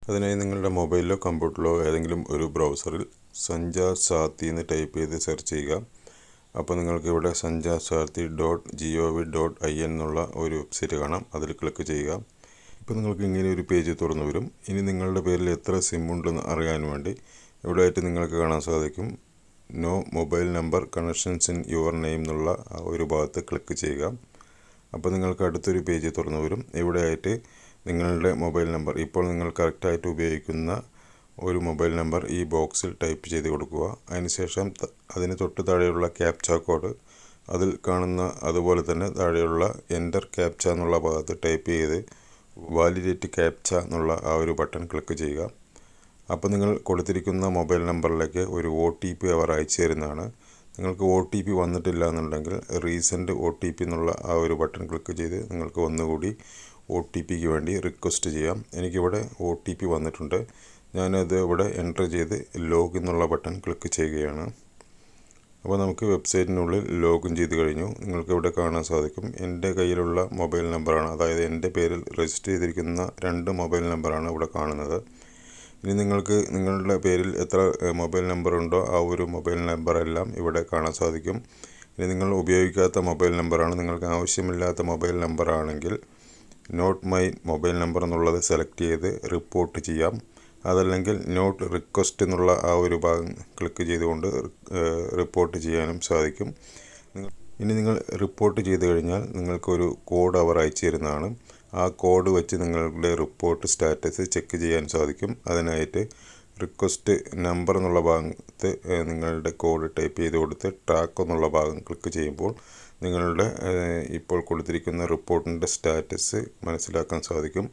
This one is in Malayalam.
അതിനായി നിങ്ങളുടെ മൊബൈലിലോ കമ്പ്യൂട്ടറിലോ ഏതെങ്കിലും ഒരു ബ്രൗസറിൽ സഞ്ചാർ സാത്തി എന്ന് ടൈപ്പ് ചെയ്ത് സെർച്ച് ചെയ്യുക. അപ്പോൾ നിങ്ങൾക്ക് ഇവിടെ സഞ്ചാർ സാത്തി .gov.in എന്നുള്ള ഒരു വെബ്സൈറ്റ് കാണാം. അതിൽ ക്ലിക്ക് ചെയ്യുക. ഇപ്പോൾ നിങ്ങൾക്ക് ഇങ്ങനെ ഒരു പേജ് തുറന്നു വരും. ഇനി നിങ്ങളുടെ പേരിൽ എത്ര സിം ഉണ്ടെന്ന് അറിയാൻ വേണ്ടി ഇവിടെ ആയിട്ട് നിങ്ങൾക്ക് കാണാൻ സാധിക്കും no mobile number connections in your name എന്നുള്ള ഒരു ഭാഗത്ത് ക്ലിക്ക് ചെയ്യുക. അപ്പോൾ നിങ്ങൾക്ക് അടുത്തൊരു പേജ് തുറന്നു വരും. ഇവിടെ ആയിട്ട് നിങ്ങളുടെ മൊബൈൽ നമ്പർ ഇപ്പോൾ നിങ്ങൾ കറക്റ്റായിട്ട് ഉപയോഗിക്കുന്ന ഒരു മൊബൈൽ നമ്പർ ഈ ബോക്സിൽ ടൈപ്പ് ചെയ്ത് കൊടുക്കുക. അതിനുശേഷം അതിന് തൊട്ട് താഴെയുള്ള ക്യാപ്ച കോഡ് അതിൽ കാണുന്ന അതുപോലെ തന്നെ താഴെയുള്ള എൻ്റർ ക്യാപ്ച എന്നുള്ള ഭാഗത്ത് ടൈപ്പ് ചെയ്ത് വാലിഡേറ്റ് ക്യാപ്ച എന്നുള്ള ആ ഒരു ബട്ടൺ ക്ലിക്ക് ചെയ്യുക. അപ്പോൾ നിങ്ങൾ കൊടുത്തിരിക്കുന്ന മൊബൈൽ നമ്പറിലേക്ക് ഒരു OTP അവർ അയച്ചു തരുന്നതാണ്. നിങ്ങൾക്ക് OTP വന്നിട്ടില്ല എന്നുണ്ടെങ്കിൽ റീസെൻറ്റ് OTP എന്നുള്ള ആ ഒരു ബട്ടൺ ക്ലിക്ക് ചെയ്ത് നിങ്ങൾക്ക് ഒന്നുകൂടി OTPക്ക് വേണ്ടി റിക്വസ്റ്റ് ചെയ്യാം. എനിക്കിവിടെ OTP വന്നിട്ടുണ്ട്. ഞാനത് ഇവിടെ എൻ്റർ ചെയ്ത് ലോഗിൻ എന്നുള്ള ബട്ടൺ ക്ലിക്ക് ചെയ്യുകയാണ്. അപ്പോൾ നമുക്ക് വെബ്സൈറ്റിനുള്ളിൽ ലോഗിൻ ചെയ്ത് കഴിഞ്ഞു. നിങ്ങൾക്ക് ഇവിടെ കാണാൻ സാധിക്കും എൻ്റെ കയ്യിലുള്ള മൊബൈൽ നമ്പറാണ്, അതായത് എൻ്റെ പേരിൽ രജിസ്റ്റർ ചെയ്തിരിക്കുന്ന 2 മൊബൈൽ നമ്പറാണ് ഇവിടെ കാണുന്നത്. ഇനി നിങ്ങൾക്ക് നിങ്ങളുടെ പേരിൽ എത്ര മൊബൈൽ നമ്പർ ഉണ്ടോ ആ ഒരു മൊബൈൽ നമ്പറെല്ലാം ഇവിടെ കാണാൻ സാധിക്കും. ഇനി നിങ്ങൾ ഉപയോഗിക്കാത്ത മൊബൈൽ നമ്പറാണ്, നിങ്ങൾക്ക് ആവശ്യമില്ലാത്ത മൊബൈൽ നമ്പറാണെങ്കിൽ നോട്ട് മൈ മൊബൈൽ നമ്പർ എന്നുള്ളത് സെലക്ട് ചെയ്ത് റിപ്പോർട്ട് ചെയ്യാം. അതല്ലെങ്കിൽ നോട്ട് റിക്വസ്റ്റ് എന്നുള്ള ആ ഒരു ഭാഗം ക്ലിക്ക് ചെയ്തുകൊണ്ട് റിപ്പോർട്ട് ചെയ്യാനും സാധിക്കും. ഇനി നിങ്ങൾ റിപ്പോർട്ട് ചെയ്ത് കഴിഞ്ഞാൽ നിങ്ങൾക്കൊരു കോഡ് അവർ അയച്ചു തരുന്നതാണ്. ആ കോഡ് വെച്ച് നിങ്ങളുടെ റിപ്പോർട്ട് സ്റ്റാറ്റസ് ചെക്ക് ചെയ്യാൻ സാധിക്കും. അതിനായിട്ട് റിക്വസ്റ്റ് നമ്പർ എന്നുള്ള ഭാഗത്ത് നിങ്ങളുടെ കോഡ് ടൈപ്പ് ചെയ്ത് കൊടുത്ത് ട്രാക്ക് എന്നുള്ള ഭാഗം ക്ലിക്ക് ചെയ്യുമ്പോൾ നിങ്ങളുടെ ഇപ്പോൾ കൊടുത്തിരിക്കുന്ന റിപ്പോർട്ടിൻ്റെ സ്റ്റാറ്റസ് മനസ്സിലാക്കാൻ സാധിക്കും.